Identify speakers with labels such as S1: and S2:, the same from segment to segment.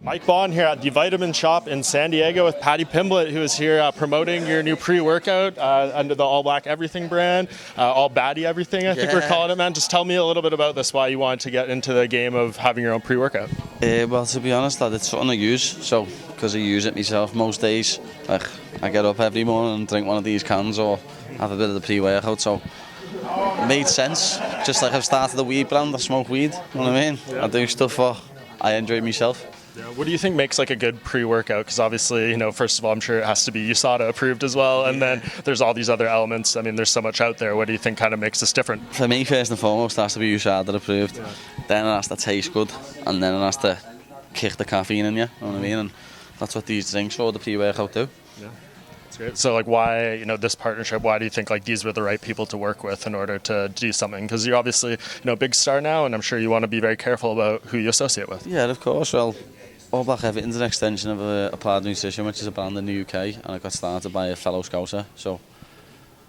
S1: Mike Bohn here at the Vitamin Shoppe in San Diego with Paddy Pimblett, who is here promoting your new pre-workout under the All Black Everything brand, All Baddie Everything, I think we're calling it, man. Just tell me a little bit about this, why you wanted to get into the game of having your own pre-workout.
S2: Well, to be honest, lad, it's something I use, so because I use it myself most days. Like, I get up every morning and drink one of these cans or have a bit of the pre-workout, so it made sense. Just like I've started the weed brand, I smoke weed, you know what I mean? Yeah. I do stuff I enjoy myself.
S1: Yeah. What do you think makes like a good pre-workout? Because obviously, you know, first of all, I'm sure it has to be USADA approved as well, and then there's all these other elements. I mean, there's so much out there. What do you think kind of makes this different?
S2: For me, first and foremost, it has to be USADA approved. Yeah. Then it has to taste good, and then it has to kick the caffeine in you. You know what I mean? And that's what these drinks or the pre-workout do.
S1: Yeah. That's great. So, like, why, you know, this partnership? Why do you think like these were the right people to work with in order to do something? Because you're obviously, you know, a big star now, and I'm sure you want to be very careful about who you associate with.
S2: Yeah, of course. Well, All Black Everything's an extension of Applied Nutrition, which is a brand in the UK, and I got started by a fellow Scouser. So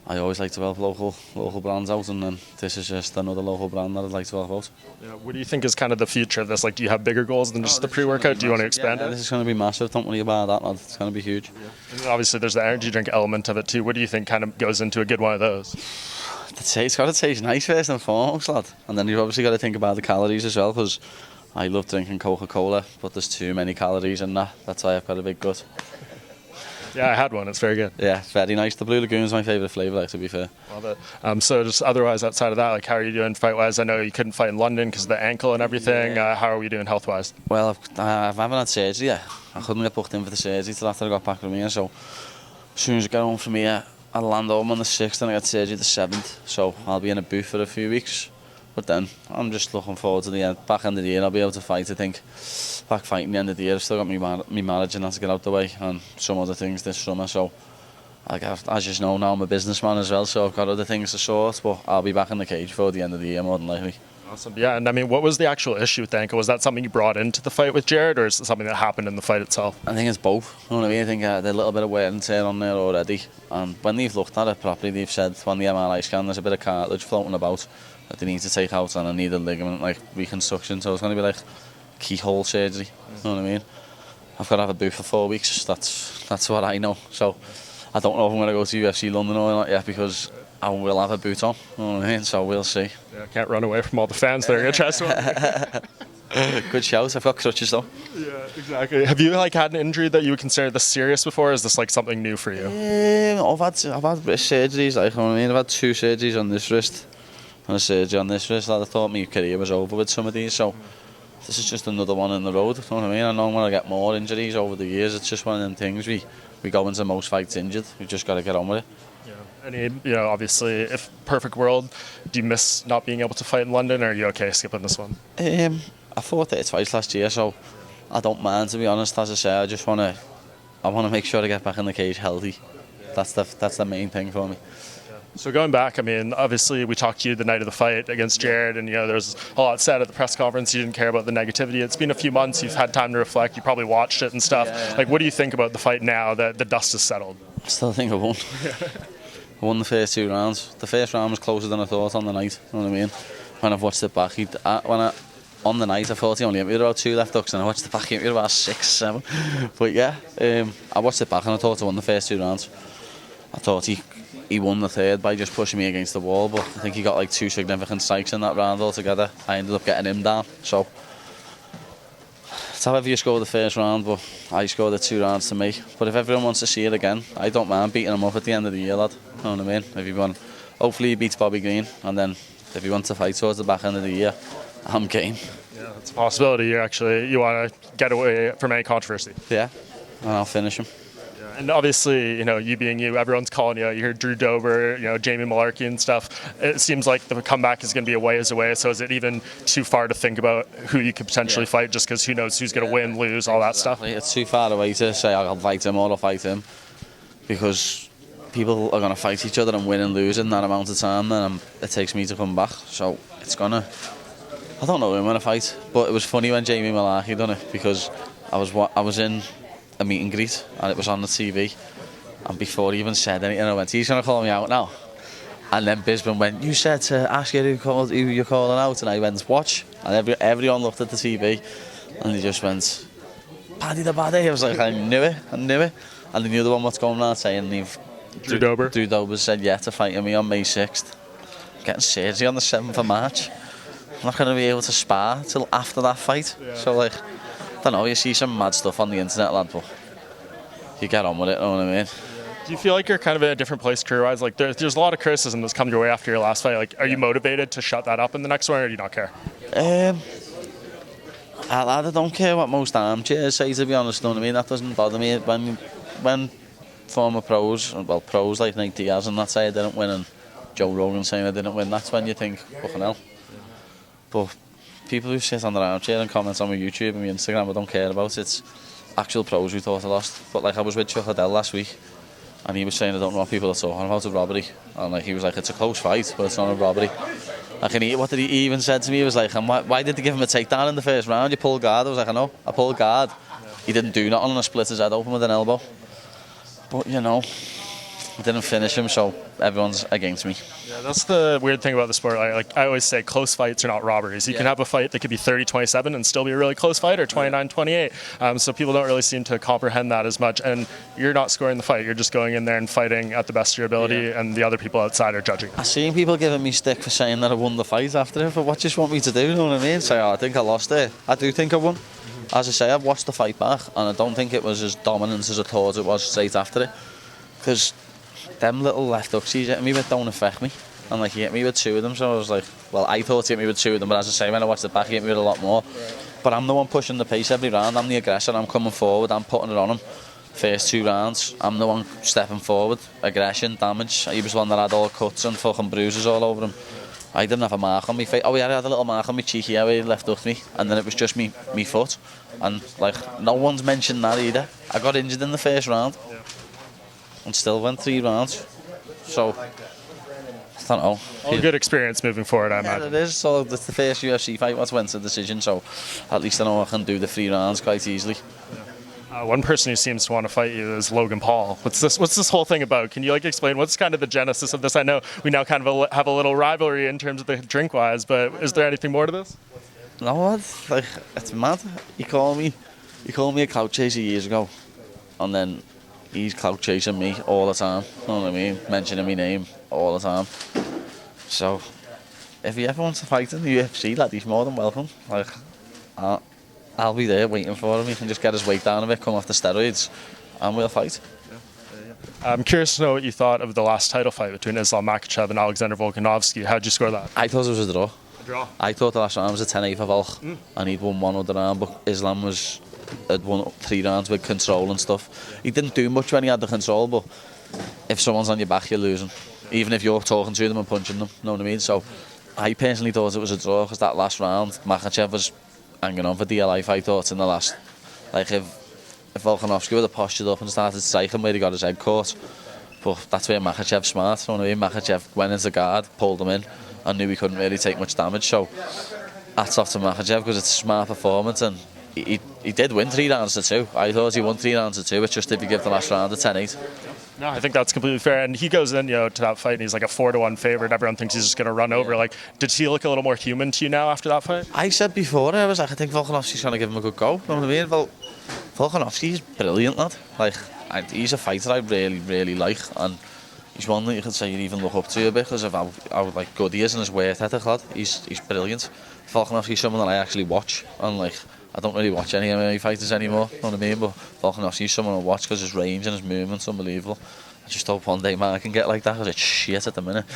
S2: I always like to help local brands out, and then this is just another local brand that I'd like to help out.
S1: Yeah, what do you think is kind of the future of this? Like, do you have bigger goals than just the pre-workout? Do you want to expand it?
S2: This is going to be massive. Don't worry about that, lad. It's going to be huge.
S1: Yeah. And then obviously, there's the energy drink element of it too. What do you think kind of goes into a good one of those?
S2: It's got to taste nice first and foremost, lad. And then you've obviously got to think about the calories as well, because I love drinking Coca-Cola, but there's too many calories in that. That's why I've got a big gut.
S1: Yeah, I had one. It's very good.
S2: Yeah, it's very nice. The Blue Lagoon's my favourite flavour, like, to be fair.
S1: Love it. So just otherwise, outside of that, like, how are you doing fight-wise? I know you couldn't fight in London because of the ankle and everything.
S2: Yeah.
S1: How are we doing health-wise?
S2: Well, I haven't had surgery yet. I couldn't get booked in for the surgery till after I got back from here. So as soon as I get home from here, I'll land home on the 6th and I get surgery the 7th. So I'll be in a booth for a few weeks. But then I'm just looking forward to the back end of the year. I'll be able to fight, I think. Back fighting the end of the year. I've still got me marriage and that to get out the way, and some other things this summer. So, as you know, now I'm a businessman as well, so I've got other things to sort. But I'll be back in the cage before the end of the year, more than likely.
S1: Awesome. Yeah, and I mean, what was the actual issue with the ankle? Was that something you brought into the fight with Jared, or is it something that happened in the fight itself?
S2: I think it's both. You know what I mean? I think there's a little bit of wear and tear on there already. And when they've looked at it properly, they've said on the MRI scan there's a bit of cartilage floating about that they need to take out, and I need a ligament like reconstruction. So it's going to be like keyhole surgery. You know what I mean? I've got to have a boot for 4 weeks. That's what I know. So I don't know if I'm going to go to UFC London or not yet, because I will have a boot on. You know what I mean? So we'll see.
S1: Yeah, can't run away from all the fans that are going to try to
S2: Good shout. I've got crutches though.
S1: Yeah, exactly. Have you like had an injury that you would consider this serious before? Or is this like something new for you?
S2: I've had wrist surgeries. Like, you know what I mean? I've had 2 surgeries on this wrist and a surgery on this wrist. I thought my career was over with some of these. So this is just another one in the road. You know what I mean? I know I'm going to get more injuries over the years. It's just one of them things. We go into most fights injured. We've just got to get on with it.
S1: Yeah. And you know, obviously, if perfect world, do you miss not being able to fight in London, or are you okay skipping this one?
S2: I fought it twice last year, so I don't mind, to be honest. As I say, I want to make sure I get back in the cage healthy. That's the main thing for me.
S1: So going back, I mean, obviously we talked to you the night of the fight against Jared, and you know, there's a lot said at the press conference. You didn't care about the negativity. It's been a few months. You've had time to reflect. You probably watched it and stuff. Yeah. Like, what do you think about the fight now that the dust has settled?
S2: I still think I won. I won the first 2 rounds. The first round was closer than I thought on the night. You know what I mean? When I've watched it back, on the night I thought he only hit me with about 2 left hooks, and I watched it back, he hit me with about 6, 7. But yeah, I watched it back and I thought I won the first 2 rounds. I thought he won the third by just pushing me against the wall, but I think he got like 2 significant strikes in that round altogether. I ended up getting him down. So it's however you score the first round, but I scored the 2 rounds to me. But if everyone wants to see it again, I don't mind beating him up at the end of the year, lad. You know what I mean? Hopefully he beats Bobby Green, and then if he wants to fight towards the back end of the year, I'm game.
S1: Yeah, it's a possibility. You want to get away from any controversy.
S2: Yeah, and I'll finish him.
S1: Yeah, and obviously, you know, you being you, everyone's calling you. You hear Drew Dober, you know, Jamie Mullarkey and stuff. It seems like the comeback is going to be a ways away. So is it even too far to think about who you could potentially fight, just because who knows who's going to win, lose, all that stuff?
S2: It's too far away to say I'll fight him or I'll fight him, because people are going to fight each other and win and lose in that amount of time, and it takes me to come back. So it's gonna. I don't know who I'm going to fight, but it was funny when Jamie Mullarkey done it, because I was in a meet and greet and it was on the TV, and before he even said anything I went, he's going to call me out now. And then Bisbin went, you said to ask you who you're calling out, and I went, watch. And everyone looked at the TV and they just went, Paddy the Baddy. I was like, I knew it. And the other one, what's going on saying,
S1: Drew Dober.
S2: Drew Dober said yeah to fighting me on May 6th. I'm getting surgery on the 7th of March. I'm not going to be able to spar till after that fight. Yeah. So, like, I don't know, you see some mad stuff on the internet, lad, but you get on with it, you know what I mean?
S1: Do you feel like you're kind of in a different place career-wise? Like, there's a lot of criticism that's come your way after your last fight. Like, are you motivated to shut that up in the next one, or do you not care?
S2: I don't care what most armchairs say, to be honest, you know what I mean? That doesn't bother me. When former pros like Nate Diaz and that say I didn't win, and Joe Rogan saying I didn't win, that's when you think, fucking hell. But people who sit on their armchair and comment on my YouTube and my Instagram, I don't care about. It's actual pros who thought I lost. But like, I was with Chuck Liddell last week, and he was saying I don't know what people are talking about, a robbery. And like, he was like, it's a close fight, but it's not a robbery. Like, and what did he even said to me? He was like, why did they give him a takedown in the first round? You pulled guard. I was like, I know, I pulled guard. He didn't do nothing, and I split his head open with an elbow. But you know, I didn't finish him, so everyone's against me.
S1: Yeah, that's the weird thing about the sport. Like I always say, close fights are not robberies. You can have a fight that could be 30-27 and still be a really close fight, or 29-28. So people don't really seem to comprehend that as much. And you're not scoring the fight. You're just going in there and fighting at the best of your ability, and the other people outside are judging.
S2: I've seen people giving me stick for saying that I won the fight after it, but what do you want me to do, you know what I mean? Say, I think I lost it. I do think I won. As I say, I've watched the fight back, and I don't think it was as dominant as I thought it was straight after it. Because them little left hooks he's hitting me with don't affect me. And like, he hit me with 2 of them, so I was like, well, I thought he hit me with 2 of them, but as I say, when I watched it back, he hit me with a lot more. But I'm the one pushing the pace every round. I'm the aggressor. I'm coming forward. I'm putting it on him. First 2 rounds, I'm the one stepping forward. Aggression, damage. He was one that had all cuts and fucking bruises all over him. I didn't have a mark on my face. Oh yeah, I had a little mark on my cheeky where he left hooked me, and then it was just me foot. And like, no one's mentioned that either. I got injured in the first round, and still went 3 rounds. So I don't know.
S1: All good experience moving forward, I imagine.
S2: It is. So it's the first UFC fight what went to decision. So at least I know I can do the 3 rounds quite easily.
S1: One person who seems to want to fight you is Logan Paul. What's this whole thing about? Can you like explain what's kind of the genesis of this? I know we now kind of have a little rivalry in terms of the drink wise, but is there anything more to this?
S2: No, it's mad. He called me a clout chaser years ago, and then he's clout chasing me all the time. You know what I mean? Mentioning my name all the time. So if he ever wants to fight in the UFC, lad, he's more than welcome. Like, I'll be there waiting for him. He can just get his weight down a bit, come off the steroids, and we'll fight.
S1: I'm curious to know what you thought of the last title fight between Islam Makhachev and Alexander Volkanovski. How'd you score that?
S2: I thought it was a draw.
S1: A draw?
S2: I thought the last round was a 10-8 for Volk, and he'd won 1 other round, but Islam had won 3 rounds with control and stuff. He didn't do much when he had the control, but if someone's on your back, you're losing. Even if you're talking to them and punching them, you know what I mean? So I personally thought it was a draw, because that last round, Makhachev was hanging on for DLI fight, thoughts in the last. Like, if Volkanovski would have postured up and started striking where he got his head caught, but that's where Makhachev's smart. You know what I mean? Makhachev went into guard, pulled him in, and knew he couldn't really take much damage. So hats off to Makhachev, because it's a smart performance, and he did win 3 rounds to 2. I thought he won 3 rounds to 2. It's just if you give the last round a 10-8.
S1: No, I think that's completely fair. And he goes in, to that fight, and he's like a 4-1 favorite. Everyone thinks he's just going to run over. Like, did he look a little more human to you now after that fight?
S2: I said before, I was like, I think Volkanovski's trying to give him a good go. You know what I mean? Well, Volkanovski's brilliant, lad. Like, he's a fighter I really, really like, and he's one that you could say you even look up to a bit because of how like good he is and his work ethic, lad. He's brilliant. Volkanovski's someone that I actually watch, and like, I don't really watch any MMA fighters anymore, you know what I mean? But Volkanovski's someone I watch because his range and his movement's unbelievable. I just hope one day man can get like that, because it's shit at the minute.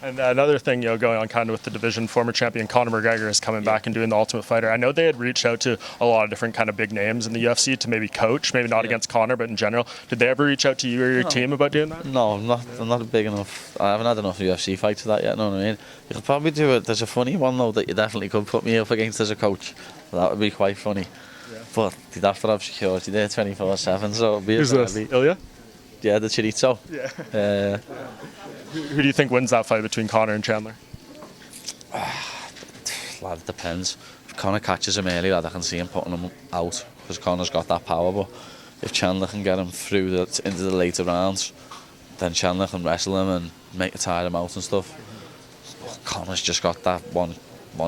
S1: And another thing, going on kind of with the division, former champion Conor McGregor is coming back and doing the Ultimate Fighter. I know they had reached out to a lot of different kind of big names in the UFC to maybe coach, maybe not against Conor, but in general. Did they ever reach out to you or your team about doing that?
S2: No, I'm not big enough. I haven't had enough UFC fights for that yet, you know what I mean? You could probably do it. There's a funny one though that you definitely could put me up against as a coach. That would be quite funny. Yeah. But you'd have to have security there 24/7, so it'd be
S1: Who's this? Ilya?
S2: Yeah, the Chorizo.
S1: Yeah. Who do you think wins that fight between Conor and Chandler?
S2: Lad, it depends. If Conor catches him early, lad, I can see him putting him out, because Conor's got that power. But if Chandler can get him through into the later rounds, then Chandler can wrestle him and tire him out and stuff. But Conor's just got that one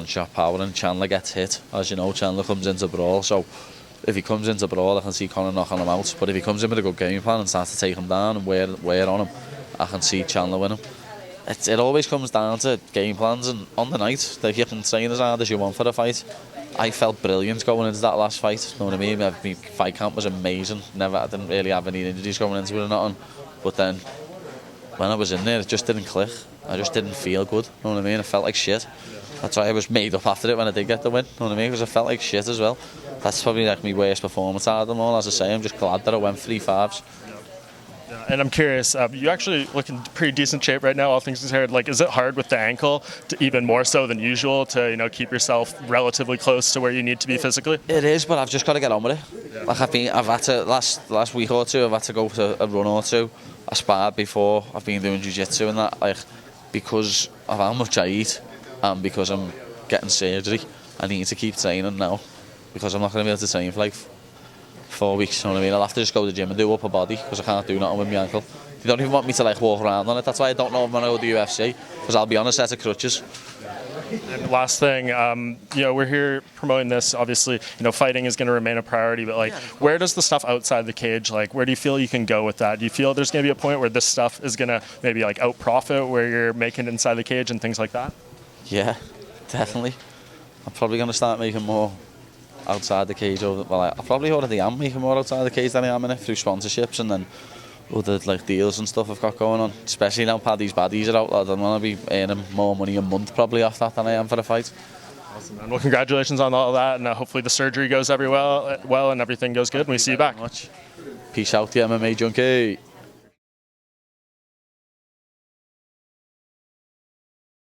S2: shot power, and Chandler gets hit. As you know, Chandler comes into brawl, so if he comes into brawl, I can see Conor knocking him out. But if he comes in with a good game plan and starts to take him down and wear on him, I can see Chandler win him. It always comes down to game plans, and on the night, like, you can train as hard as you want for the fight. I felt brilliant going into that last fight, you know what I mean? My fight camp was amazing. I didn't really have any injuries going into it or nothing. But then, when I was in there, it just didn't click. I just didn't feel good, you know what I mean? I felt like shit. That's why I was made up after it when I did get the win, you know what I mean? Because I felt like shit as well. That's probably like my worst performance out of them all. As I say, I'm just glad that I went 3-5s.
S1: Yeah, and I'm curious, you actually look in pretty decent shape right now, all things considered. Like, is it hard with the ankle, to even more so than usual, to, you know, keep yourself relatively close to where you need to be physically?
S2: It is, but I've just got to get on with it. Yeah. Like I've had to last week or two, I've had to go to a run or two. I sparred before. I've been doing jiu-jitsu and that, like, because of how much I eat and because I'm getting surgery. I need to keep training now because I'm not going to be able to train for like 4 weeks, you know what I mean? I'll have to just go to the gym and do upper body because I can't do nothing with my ankle. They don't even want me to like walk around on it. That's why I don't know if I'm going to go to the UFC, because I'll be on a set of crutches.
S1: And last thing, you know, we're here promoting this. Obviously, you know, fighting is going to remain a priority, but like, where does the stuff outside the cage, like, where do you feel you can go with that? Do you feel there's going to be a point where this stuff is going to maybe like out profit where you're making it inside the cage and things like that?
S2: Yeah, definitely. I'm probably going to start making more outside the cage. Well, I probably already am making more outside the cage than I am in it through sponsorships and then other like deals and stuff I've got going on. Especially now Paddy's baddies are out, I'm going to be earning more money a month probably off that than I am for the fight.
S1: Awesome, man. Well, congratulations on all that, and hopefully the surgery goes well and everything goes good and we see you back.
S2: Peace out, the MMA Junkie.